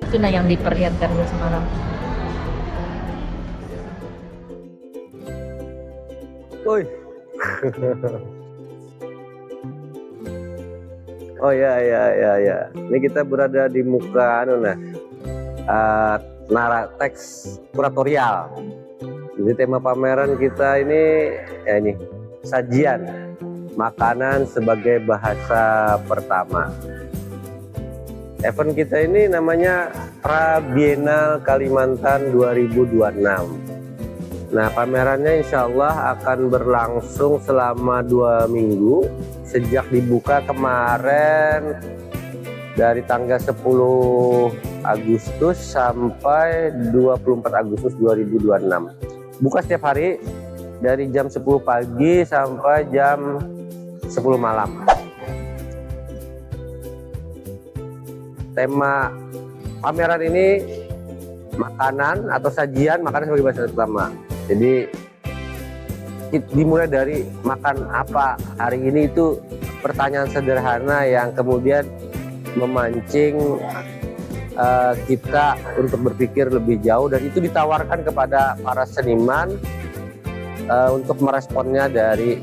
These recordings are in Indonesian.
Itu nah yang diperlihatkan semalam. Woi. Oh ya ya ya ya. Ini kita berada di muka Naratex Kuratorial. Jadi tema pameran kita ini ya ini sajian makanan sebagai bahasa pertama. Event kita ini namanya Pra Biennale Kalimantan 2026. Nah, pamerannya insya Allah akan berlangsung selama 2 minggu sejak dibuka kemarin dari tanggal 10 Agustus sampai 24 Agustus 2026. Buka setiap hari dari jam 10 pagi sampai jam 10 malam. Tema pameran ini makanan atau sajian makanan sebagai bahasa pertama. Jadi dimulai dari makan apa hari ini, itu pertanyaan sederhana yang kemudian memancing kita untuk berpikir lebih jauh, dan itu ditawarkan kepada para seniman untuk meresponnya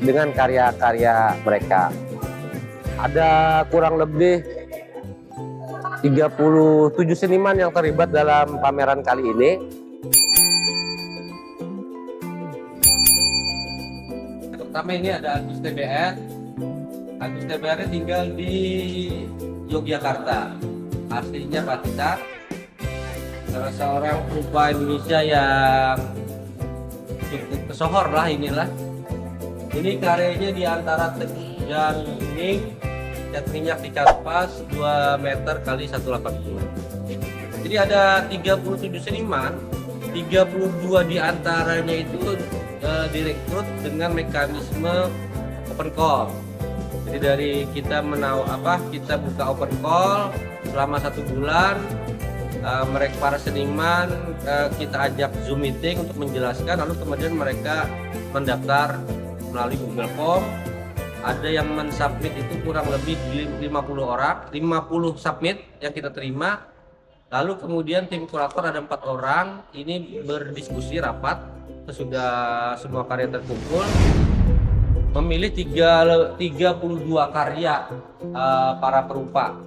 dengan karya-karya mereka. Ada kurang lebih 37 seniman yang terlibat dalam pameran kali ini. Pertama ini ada Agus TBR. Agus TBR tinggal di Yogyakarta. Aslinya Pacitan. Salah seorang perupa Indonesia yang cukup kesohor lah inilah. Ini karyanya di antara dan ini cat minyak di kanvas 2 meter kali 180. Jadi ada 37 seniman, 32 di antaranya itu direkrut dengan mekanisme open call. Jadi dari kita kita buka open call selama 1 bulan. Mereka para seniman kita ajak Zoom meeting untuk menjelaskan, lalu kemudian mereka mendaftar melalui Google Form. Ada yang mensubmit itu kurang lebih 50 orang, 50 submit yang kita terima. Lalu kemudian tim kurator ada 4 orang, ini berdiskusi rapat sesudah semua karya terkumpul, memilih 32 karya para perupa.